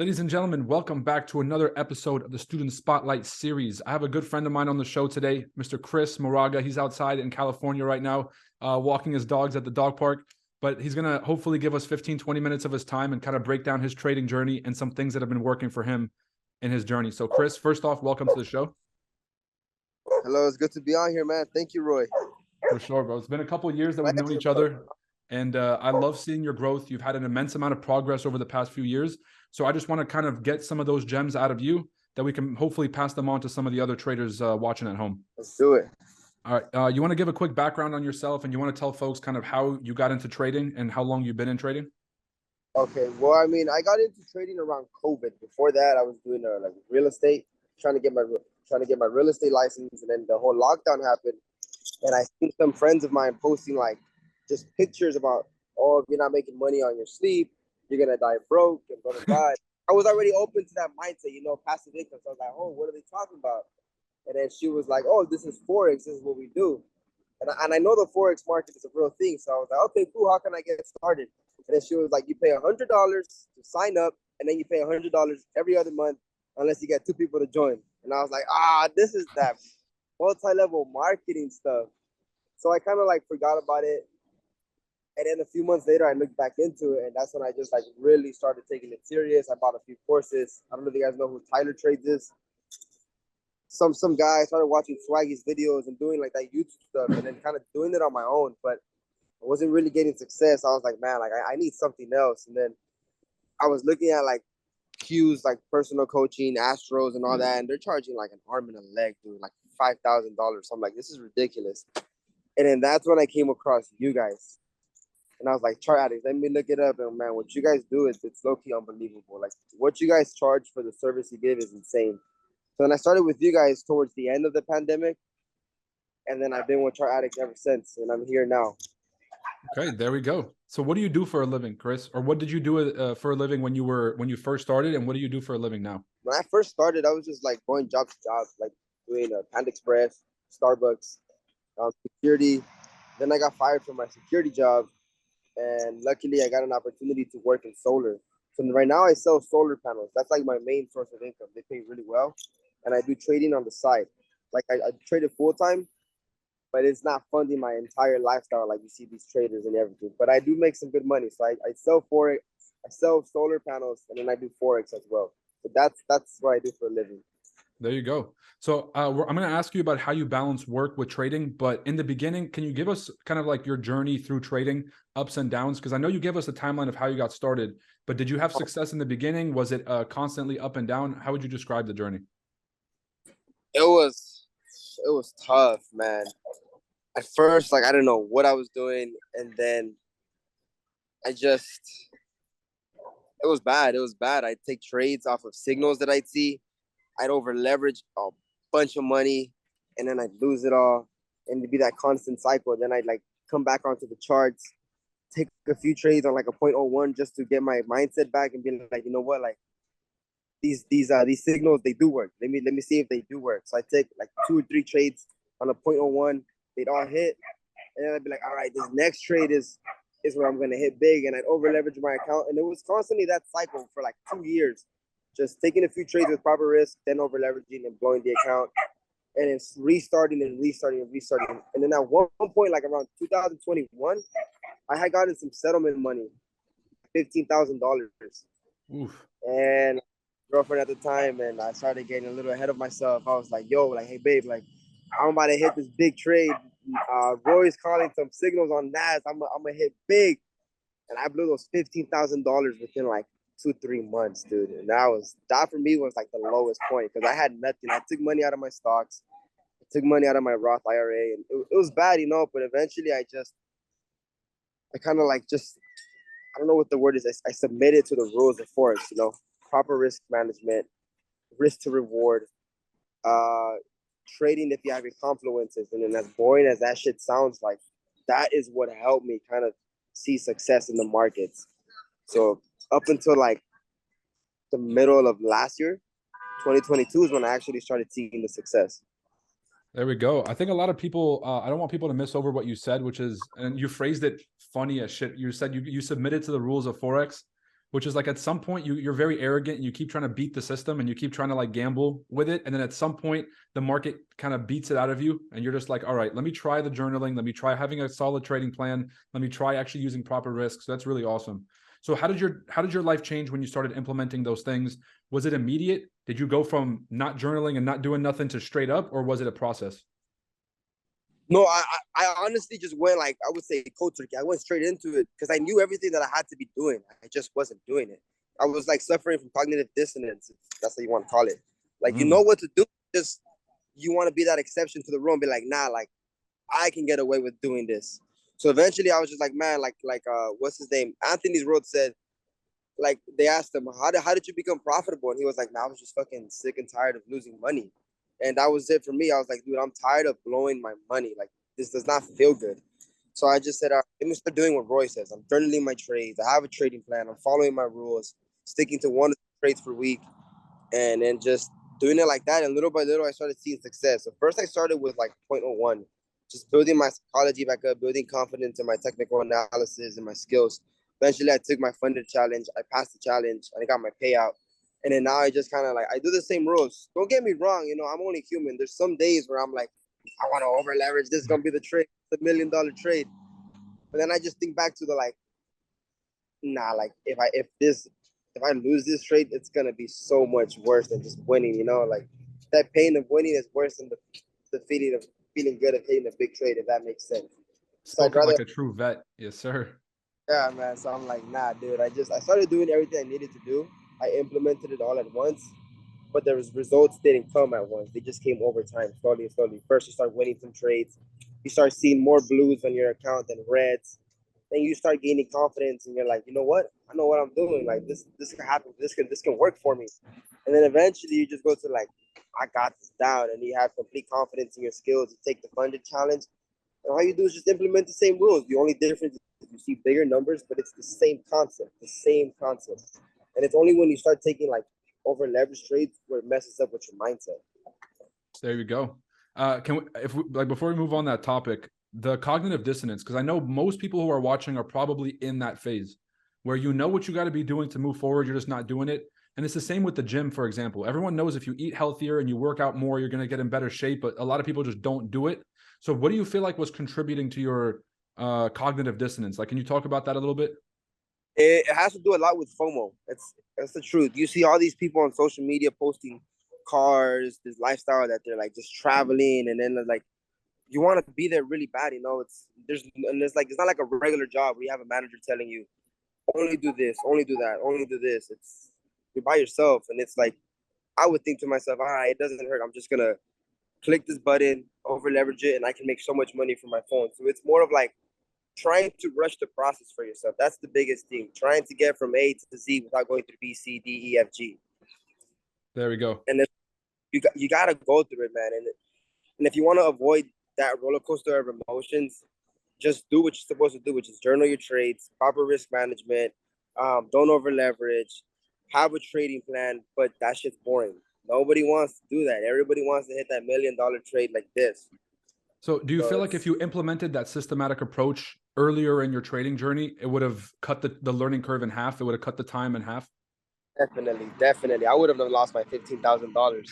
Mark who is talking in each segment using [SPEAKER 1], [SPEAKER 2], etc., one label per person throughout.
[SPEAKER 1] Ladies and gentlemen, welcome back to another episode of the Student Spotlight series. I have a good friend of mine on the show today, Mr. Chris Moraga. He's outside in California right now, walking his dogs at the dog park, but he's going to hopefully give us 15, 20 minutes of his time and kind of break down his trading journey and some things that have been working for him in his journey. So Chris, first off, welcome to the show.
[SPEAKER 2] Hello, it's good to be on here, man. Thank you, Roy.
[SPEAKER 1] For sure, bro. It's been a couple of years that we've known each other, and I love seeing your growth. You've had an immense amount of progress over the past few years. So I just want to kind of get some of those gems out of you that we can hopefully pass them on to some of the other traders watching at home.
[SPEAKER 2] Let's do it.
[SPEAKER 1] All right. You want to give a quick background on yourself, and you want to tell folks kind of how you got into trading and how long you've been in trading?
[SPEAKER 2] Okay. Well, I mean, I got into trading around COVID. Before that, I was doing like real estate, trying to get my real estate license, and then the whole lockdown happened, and I seen some friends of mine posting like just pictures about, oh, if you're not making money on your sleep, you're gonna die broke and blah blah blah. I was already open to that mindset, passive income. So I was like, oh, what are they talking about? And then she was like, oh, this is Forex. This is what we do. And I know the Forex market is a real thing. So I was like, okay, cool. How can I get started? And then she was like, you pay $100 to sign up, and then you pay $100 every other month unless you get 2 people to join. And I was like, this is that multi-level marketing stuff. So I kind of like forgot about it. And then a few months later, I looked back into it, and that's when I just like really started taking it serious. I bought a few courses. I don't know if you guys know who Tyler Trades is. Some guy, I started watching Swaggy's videos and doing like that YouTube stuff, and then kind of doing it on my own. But I wasn't really getting success. I was like, man, like I need something else. And then I was looking at like Q's, like personal coaching, Astros, and all that, and they're charging like an arm and a leg, dude, like $5,000. So I'm like, this is ridiculous. And then that's when I came across you guys. And I was like, ChartAddicts, let me look it up. And man, what you guys do it's low-key unbelievable. Like what you guys charge for the service you give is insane. So then I started with you guys towards the end of the pandemic. And then I've been with ChartAddicts ever since. And I'm here now.
[SPEAKER 1] Okay, there we go. So what do you do for a living, Chris? Or what did you do for a living when you first started? And what do you do for a living now?
[SPEAKER 2] When I first started, I was just like going job to job, like doing Panda Express, Starbucks, security. Then I got fired from my security job. And luckily, I got an opportunity to work in solar. So right now, I sell solar panels. That's like my main source of income. They pay really well. And I do trading on the side. Like I trade it full time, but it's not funding my entire lifestyle like you see these traders and everything. But I do make some good money. So I sell Forex, I sell solar panels, and then I do Forex as well. So that's what I do for a living.
[SPEAKER 1] There you go. So I'm going to ask you about how you balance work with trading. But in the beginning, can you give us kind of like your journey through trading, ups and downs? Because I know you gave us a timeline of how you got started, but did you have success in the beginning? Was it constantly up and down? How would you describe the journey?
[SPEAKER 2] It was tough, man. At first, like I didn't know what I was doing, and then it was bad. It was bad. I'd take trades off of signals that I'd see. I'd over leverage a bunch of money, and then I'd lose it all, and it'd be that constant cycle. Then I'd like come back onto the charts, take a few trades on like a 0.01 just to get my mindset back and be like, you know what, like these signals, they do work. Let me see if they do work. So I take like 2 or 3 trades on a 0.01. They'd all hit, and then I'd be like, all right, this next trade is where I'm gonna hit big, and I'd over leverage my account, and it was constantly that cycle for like 2 years. Just taking a few trades with proper risk, then over leveraging and blowing the account, and it's restarting and restarting and restarting. And then at one point, like around 2021, I had gotten some settlement money, $15,000, and girlfriend at the time, and I started getting a little ahead of myself. I was like, yo, like, hey babe, like I'm about to hit this big trade. Roy's calling some signals on NAS. I'm gonna hit big, and I blew those $15,000 within like 2-3 months, dude. And that for me was like the lowest point because I had nothing. I took money out of my stocks, I took money out of my Roth IRA, and it was bad, but eventually I kind of like I don't know what the word is. I submitted to the rules of Forex, proper risk management, risk to reward, trading if you have your confluences. And then as boring as that shit sounds, like that is what helped me kind of see success in the markets. So up until like the middle of last year, 2022 is when I actually started seeing the success.
[SPEAKER 1] There we go. I think a lot of people, I don't want people to miss over what you said, which is, and you phrased it funny as shit. You said you submitted to the rules of Forex. which is like at some point you're very arrogant and you keep trying to beat the system and you keep trying to like gamble with it. And then at some point the market kind of beats it out of you and you're just like, all right, let me try the journaling. Let me try having a solid trading plan. Let me try actually using proper risks. That's really awesome. So how did your life change when you started implementing those things? Was it immediate? Did you go from not journaling and not doing nothing to straight up, or was it a process?
[SPEAKER 2] No, I honestly just went like, I would say cold turkey. I went straight into it because I knew everything that I had to be doing. I just wasn't doing it. I was like suffering from cognitive dissonance, if that's what you want to call it. Like, you know what to do, just you want to be that exception to the rule and be like, nah, like I can get away with doing this. So eventually I was just like, man, what's his name? Anthony's Road said, like, they asked him, how did you become profitable? And he was like, man, I was just fucking sick and tired of losing money. And that was it for me. I was like, dude, I'm tired of blowing my money. Like, this does not feel good. So I just said, let me start doing what Roy says. I'm journaling my trades. I have a trading plan. I'm following my rules, sticking to one trades per week, and then just doing it like that. And little by little, I started seeing success. So first I started with like 0.01, just building my psychology back up, building confidence in my technical analysis and my skills. Eventually, I took my funded challenge. I passed the challenge and I got my payout. And then now I just kind of like, I do the same rules. Don't get me wrong. You know, I'm only human. There's some days where I'm like, I want to over leverage. This is going to be the trade, the $1 million trade. But then I just think back to the like, nah, like if I lose this trade, it's going to be so much worse than just winning, you know, like that pain of winning is worse than the feeling of feeling good of hitting a big trade, if that makes sense. So I'd
[SPEAKER 1] Spoken
[SPEAKER 2] rather,
[SPEAKER 1] like a true vet. Yes, sir.
[SPEAKER 2] yeah, man. So I'm like, nah, dude. I started doing everything I needed to do. I implemented it all at once, but the results didn't come at once. They just came over time, slowly and slowly. First, you start winning some trades. You start seeing more blues on your account than reds. Then you start gaining confidence, and you're like, you know what? I know what I'm doing. Like this can happen. This can work for me. And then eventually, you just go to like, I got this down, and you have complete confidence in your skills. You take the funded challenge, and all you do is just implement the same rules. The only difference is you see bigger numbers, but it's the same concept. The same concept. And it's only when you start taking like over leverage trades where it messes up with your mindset.
[SPEAKER 1] There you go. Can we, if we, like before we move on that topic, the cognitive dissonance, because I know most people who are watching are probably in that phase where you know what you got to be doing to move forward, you're just not doing it. And it's the same with the gym, for example. Everyone knows if you eat healthier and you work out more, you're going to get in better shape, but a lot of people just don't do it. So what do you feel like was contributing to your cognitive dissonance? Like, can you talk about that a little bit?
[SPEAKER 2] It has to do a lot with FOMO. That's the truth. You see all these people on social media posting cars, this lifestyle that they're like just traveling, and then like you want to be there really bad. You know, it's not like a regular job where you have a manager telling you only do this, only do that, only do this. It's you're by yourself, and it's like I would think to myself, all right, it doesn't hurt. I'm just gonna click this button, over leverage it, and I can make so much money from my phone. So it's more of like trying to rush the process for yourself. That's the biggest thing. Trying to get from A to Z without going through B, C, D, E, F, G.
[SPEAKER 1] There we go.
[SPEAKER 2] And then you gotta go through it, man. And if you want to avoid that roller coaster of emotions, just do what you're supposed to do, which is journal your trades, proper risk management, don't over leverage, have a trading plan. But that shit's boring. Nobody wants to do that. Everybody wants to hit that $1 million trade like this.
[SPEAKER 1] So do you
[SPEAKER 2] So
[SPEAKER 1] feel like if you implemented that systematic approach earlier in your trading journey, it would have cut the learning curve in half? It would have cut the time in half?
[SPEAKER 2] definitely, I would have lost my $15,000.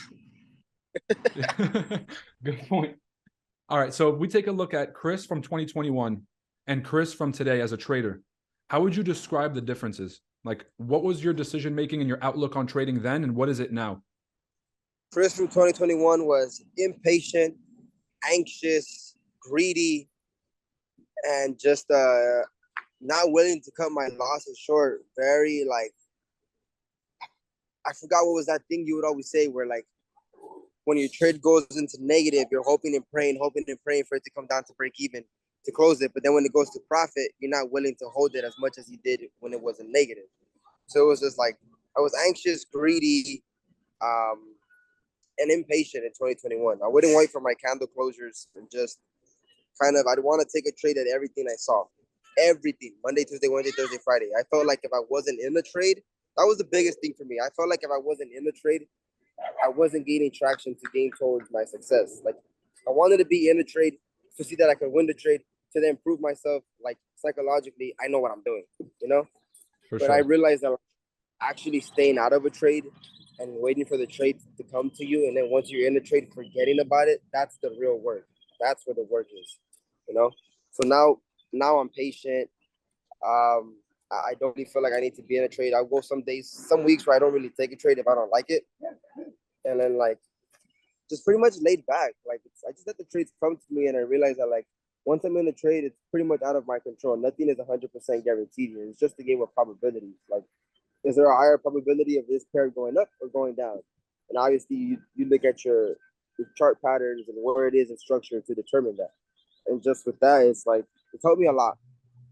[SPEAKER 1] Good point. All right. So if we take a look at Chris from 2021 and Chris from today as a trader, how would you describe the differences? Like, what was your decision making and your outlook on trading then, and what is it now?
[SPEAKER 2] Chris from 2021 was impatient, anxious, greedy, and just not willing to cut my losses short. Very like, I forgot what was that thing you would always say where like when your trade goes into negative, you're hoping and praying for it to come down to break even to close it. But then when it goes to profit, you're not willing to hold it as much as you did when it was a negative. So it was just like I was anxious, greedy, and impatient in 2021. I wouldn't wait for my candle closures and just kind of I'd want to take a trade at everything I saw. Everything. Monday, Tuesday, Wednesday, Thursday, Friday. I felt like if I wasn't in the trade, that was the biggest thing for me. I felt like if I wasn't in the trade, I wasn't gaining traction to gain towards my success. Like I wanted to be in the trade to see that I could win the trade, to then prove myself like psychologically, I know what I'm doing, you know?
[SPEAKER 1] For
[SPEAKER 2] But I
[SPEAKER 1] sure.
[SPEAKER 2] realized that actually staying out of a trade and waiting for the trade to come to you. And then once you're in the trade, forgetting about it, that's the real work. That's where the work is, you know? So now I'm patient. I don't really feel like I need to be in a trade. I'll go some days, some weeks where I don't really take a trade if I don't like it. And then like just pretty much laid back. Like I just let the trades come to me and I realize that like once I'm in a trade, it's pretty much out of my control. Nothing is 100% guaranteed here. It's just a game of probabilities. Like, is there a higher probability of this pair going up or going down? And obviously, you look at your chart patterns and where it is in structure to determine that. And just with that, it's like it's helped me a lot.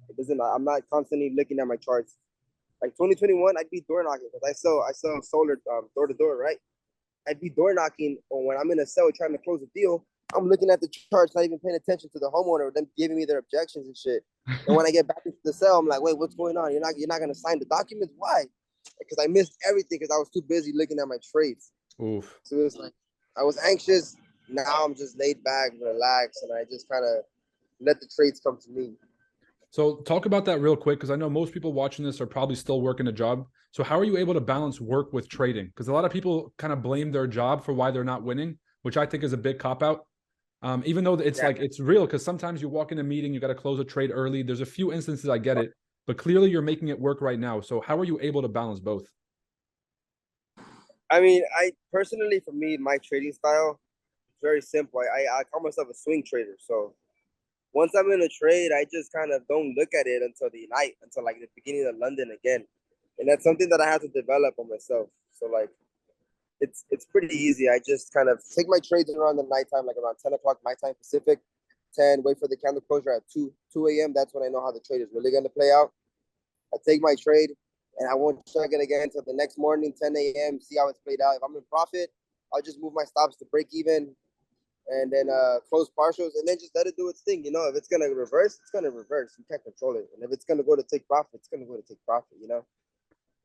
[SPEAKER 2] It doesn't. I'm not constantly looking at my charts. Like 2021, I'd be door knocking because I sell solar door to door, right? I'd be door knocking, or when I'm in a sale trying to close a deal, I'm looking at the charts, not even paying attention to the homeowner, them giving me their objections and shit. And when I get back into the sale, I'm like, wait, what's going on? You're not gonna sign the documents? Why? Because I missed everything because I was too busy looking at my trades.
[SPEAKER 1] Oof.
[SPEAKER 2] So it was like I was anxious. Now I'm just laid back, relaxed, and I just kind of let the trades come to me.
[SPEAKER 1] So talk about that real quick, because I know most people watching this are probably still working a job. So how are you able to balance work with trading? Because a lot of people kind of blame their job for why they're not winning, which I think is a big cop out. Even though it's like it's real, because sometimes you walk in a meeting, you got to close a trade early. There's a few instances I get it, but clearly you're making it work right now. So how are you able to balance both?
[SPEAKER 2] I mean, I personally, for me, my trading style is very simple. I call myself a swing trader. So once I'm in a trade, I just kind of don't look at it until the night, until like the beginning of London again. And that's something that I have to develop on myself. So like it's pretty easy. I just kind of take my trades around the nighttime, like around 10 o'clock my time Pacific, 10, wait for the candle closure at 2 a.m. That's when I know how the trade is really going to play out. I take my trade and I won't check it again until the next morning, 10 a.m., see how it's played out. If I'm in profit, I'll just move my stops to break even and then close partials and then just let it do its thing. You know, if it's going to reverse, it's going to reverse. You can't control it. And if it's going to go to take profit, it's going to go to take profit, you know.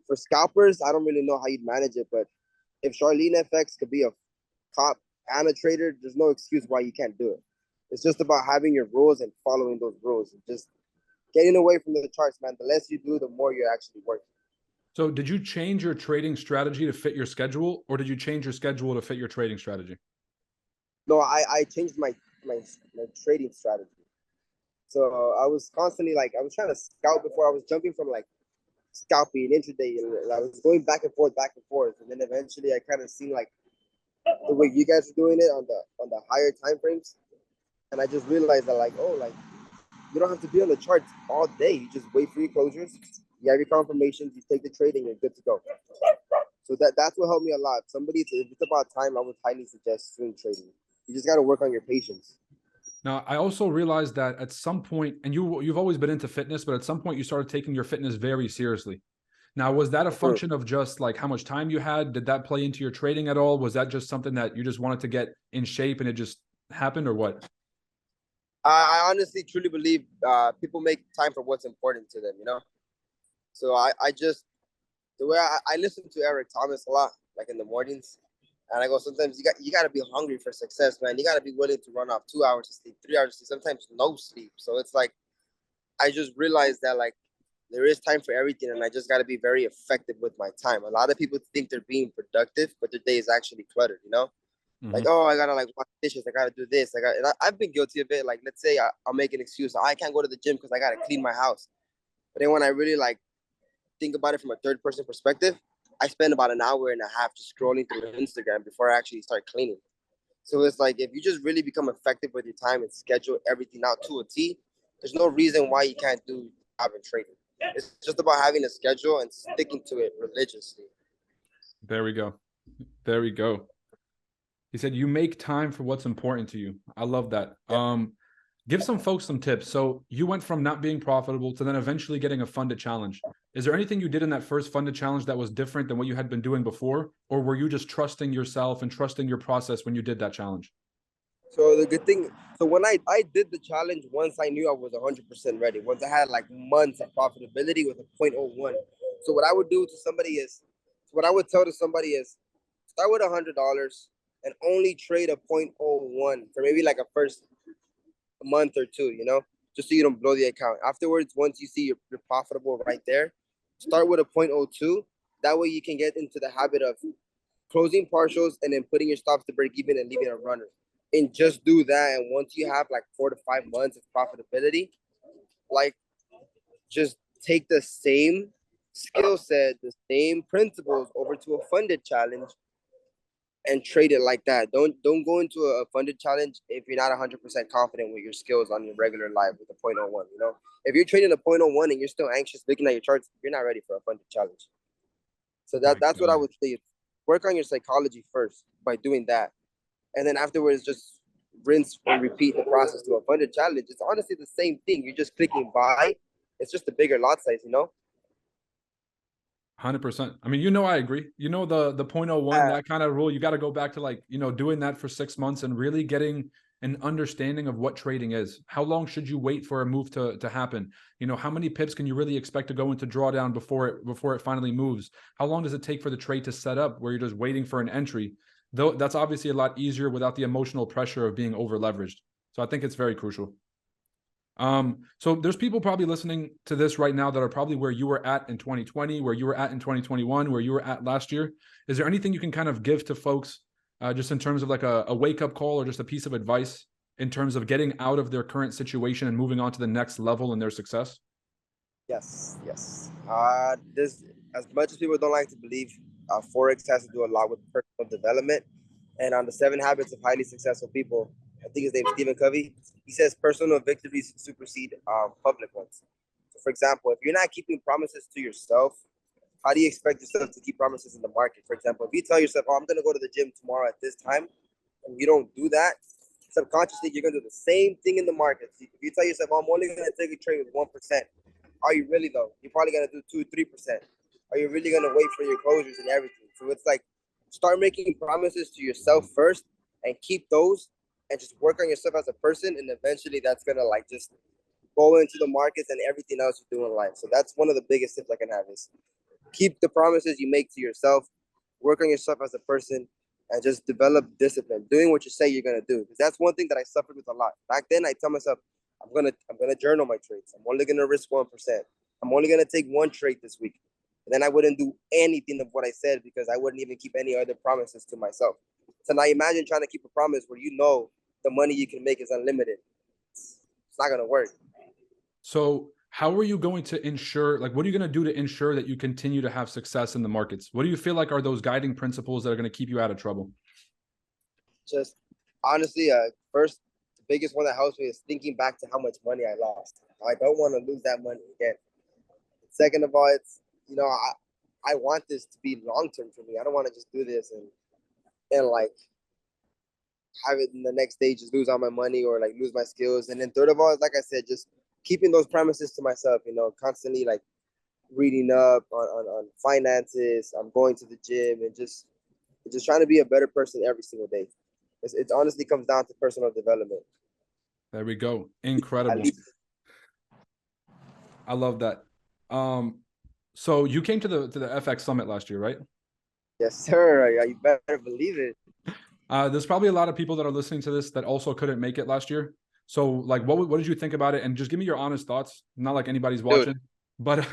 [SPEAKER 2] For scalpers, I don't really know how you'd manage it, but if Charlene FX could be a cop and a trader, there's no excuse why you can't do it. It's just about having your rules and following those rules and just getting away from the charts, man. The less you do, the more you're actually working.
[SPEAKER 1] So did you change your trading strategy to fit your schedule, or did you change your schedule to fit your trading strategy?
[SPEAKER 2] No, I changed my trading strategy. So I was constantly like, I was trying to scout before. I was jumping from like scalping intraday, and I was going back and forth, and then eventually I kind of seen like the way you guys are doing it on the higher time frames, and I just realized that like, oh, like you don't have to be on the charts all day. You just wait for your closures, you have your confirmations, you take the trade, and you're good to go. So that's what helped me a lot. If it's about time, I would highly suggest swing trading. You just got to work on your patience.
[SPEAKER 1] Now, I also realized that at some point, and you've always been into fitness, but at some point you started taking your fitness very seriously. Now, was that a function of just like how much time you had? Did that play into your trading at all? Was that just something that you just wanted to get in shape and it just happened, or what?
[SPEAKER 2] I honestly truly believe people make time for what's important to them, you know? So I just, the way I listen to Eric Thomas a lot, like in the mornings. And I go, sometimes you got to be hungry for success, man. You got to be willing to run off 2 hours of sleep, 3 hours of sleep, sometimes no sleep. So it's like, I just realized that like there is time for everything. And I just got to be very effective with my time. A lot of people think they're being productive, but their day is actually cluttered, you know? Like, oh, I gotta like wash dishes. I gotta do this. I've been guilty of it. Like, let's say I'll make an excuse. I can't go to the gym because I gotta clean my house. But then when I really like think about it from a third person perspective, I spend about an hour and a half just scrolling through Instagram before I actually start cleaning. So it's like if you just really become effective with your time and schedule everything out to a T, there's no reason why you can't do job and trading. It's just about having a schedule and sticking to it religiously.
[SPEAKER 1] There we go. There we go. He said, you make time for what's important to you. I love that. Yeah. Give some folks some tips. So you went from not being profitable to then eventually getting a funded challenge. Is there anything you did in that first funded challenge that was different than what you had been doing before? Or were you just trusting yourself and trusting your process when you did that challenge?
[SPEAKER 2] So the good thing, so when I did the challenge, once I knew I was 100% ready, once I had like months of profitability with a 0.01. So what I would do to somebody is, what I would tell to somebody is, start with $100 and only trade a 0.01 for maybe like a first month or two, you know, just so you don't blow the account. Afterwards, once you see you're profitable right there, start with a 0.02 That way you can get into the habit of closing partials and then putting your stops to break even and leaving a runner. And just do that. And once you have like 4 to 5 months of profitability, like just take the same skill set, the same principles over to a funded challenge and trade it like that. Don't go into a funded challenge if you're not 100% confident with your skills on your regular life with the point oh 0.01. You know, if you're trading a point oh 0.01 and you're still anxious looking at your charts, you're not ready for a funded challenge. So
[SPEAKER 1] My
[SPEAKER 2] that's what I
[SPEAKER 1] God.
[SPEAKER 2] would say. Work on your psychology first by doing that, and then afterwards just rinse and repeat the process to a funded challenge. It's honestly the same thing. You're just clicking buy. It's just a bigger lot size, you know.
[SPEAKER 1] 100%. I mean, you know, I agree. You know, the point oh 0.01, that kind of rule, you got to go back to like, you know, doing that for 6 months and really getting an understanding of what trading is. How long should you wait for a move to happen? You know, how many pips can you really expect to go into drawdown before it finally moves? How long does it take for the trade to set up where you're just waiting for an entry? Though that's obviously a lot easier without the emotional pressure of being over leveraged. So I think it's very crucial. So there's people probably listening to this right now that are probably where you were at in 2020, where you were at in 2021, where you were at last year. Is there anything you can kind of give to folks just in terms of like a wake-up call or just a piece of advice in terms of getting out of their current situation and moving on to the next level in their success?
[SPEAKER 2] Yes, yes. This, as much as people don't like to believe, Forex has to do a lot with personal development. And on the 7 Habits of Highly Successful People, I think his name is Stephen Covey. He says personal victories supersede public ones. So, for example, if you're not keeping promises to yourself, how do you expect yourself to keep promises in the market? For example, if you tell yourself, "Oh, I'm going to go to the gym tomorrow at this time," and you don't do that, subconsciously you're going to do the same thing in the market. If you tell yourself, "Oh, I'm only going to take a trade with 1%," are you really though? You're probably gonna do 2, 3%. Are you really gonna wait for your closures and everything? So it's like start making promises to yourself first and keep those and just work on yourself as a person, and eventually that's gonna like just go into the markets and everything else you do in life. So that's one of the biggest tips I can have is keep the promises you make to yourself, work on yourself as a person, and just develop discipline, doing what you say you're gonna do. Because that's one thing that I suffered with a lot. Back then I tell myself, I'm gonna journal my trades. I'm only gonna risk 1%. I'm only gonna take one trade this week. And then I wouldn't do anything of what I said because I wouldn't even keep any other promises to myself. So now imagine trying to keep a promise where you know the money you can make is unlimited. It's not gonna work.
[SPEAKER 1] So how are you going to ensure, like, what are you going to do to ensure that you continue to have success in the markets? What do you feel like are those guiding principles that are going to keep you out of trouble?
[SPEAKER 2] Just honestly, first, the biggest one that helps me is thinking back to how much money I lost. I don't want to lose that money again. Second of all, it's I want this to be long term for me. I don't want to just do this and like have it in the next day just lose all my money or like lose my skills. And then third of all, is like I said, just keeping those promises to myself. Constantly like reading up on finances. I'm going to the gym and just trying to be a better person every single day. It honestly comes down to personal development.
[SPEAKER 1] There we go. Incredible. I love that. So you came to the FX Summit last year, right?
[SPEAKER 2] Yes, sir. You better believe it.
[SPEAKER 1] There's probably a lot of people that are listening to this that also couldn't make it last year. So, like, what did you think about it? And just give me your honest thoughts. Not like anybody's watching, but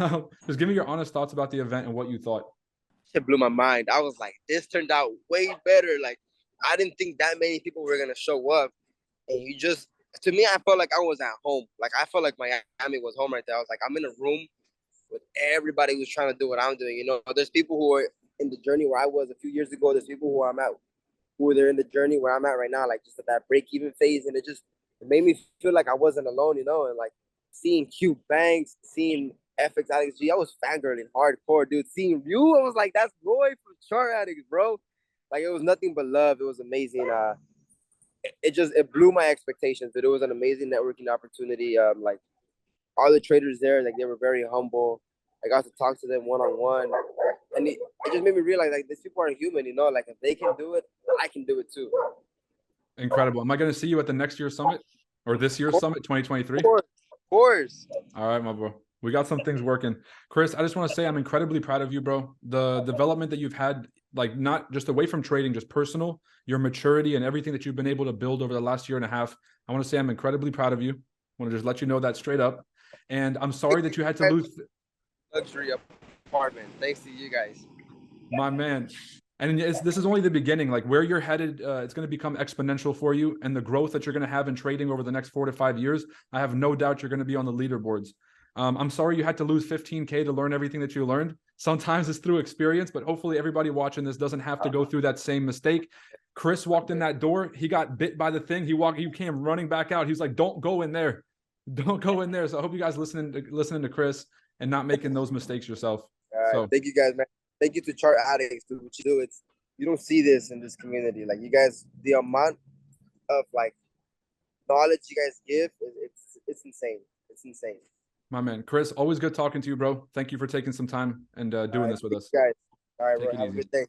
[SPEAKER 1] just give me your honest thoughts about the event and what you thought.
[SPEAKER 2] It blew my mind. I was like, this turned out way better. Like, I didn't think that many people were gonna show up, and to me, I felt like I was at home. Like, I felt like Miami was home right there. I was like, I'm in a room with everybody who's trying to do what I'm doing. There's people who are in the journey where I was a few years ago. There's people who are in the journey where I'm at right now, like just at that break-even phase, and it made me feel like I wasn't alone, and like seeing Q Banks, seeing FX Addicts G, I was fangirling hardcore, dude. Seeing you, I was like, that's Roy from ChartAddicts, bro. Like it was nothing but love. It was amazing. It blew my expectations. That it was an amazing networking opportunity. Like all the traders there, like they were very humble. I got to talk to them one on one, and it just made me realize like these people are human. Like if they can do it, I can do it too.
[SPEAKER 1] Incredible. Am I going to see you at the next year's summit or this year's summit, 2023?
[SPEAKER 2] Of course.
[SPEAKER 1] All right, my bro. We got some things working. Chris, I just want to say I'm incredibly proud of you, bro. The development that you've had, like not just away from trading, just personal, your maturity and everything that you've been able to build over the last year and a half. I want to say I'm incredibly proud of you. I want to just let you know that straight up. And I'm sorry that you had to lose.
[SPEAKER 2] Luxury apartment. Thanks to you guys.
[SPEAKER 1] My man. And this is only the beginning. Like where you're headed, it's going to become exponential for you. And the growth that you're going to have in trading over the next 4 to 5 years, I have no doubt you're going to be on the leaderboards. I'm sorry you had to lose 15K to learn everything that you learned. Sometimes it's through experience, but hopefully everybody watching this doesn't have to go through that same mistake. Chris walked in that door. He got bit by the thing. He came running back out. He was like, don't go in there. Don't go in there. So I hope you guys listening to Chris and not making those mistakes yourself.
[SPEAKER 2] All right.
[SPEAKER 1] So
[SPEAKER 2] Thank you guys, man. Thank you to Chart Addicts, dude. What you do, you don't see this in this community. Like you guys, the amount of like knowledge you guys give, it's insane. It's insane.
[SPEAKER 1] my man, Chris, always good talking to you, bro. Thank you for taking some time and doing this with us.
[SPEAKER 2] Guys. All right,
[SPEAKER 1] Take
[SPEAKER 2] bro.
[SPEAKER 1] it
[SPEAKER 2] Have a
[SPEAKER 1] easy.
[SPEAKER 2] good day.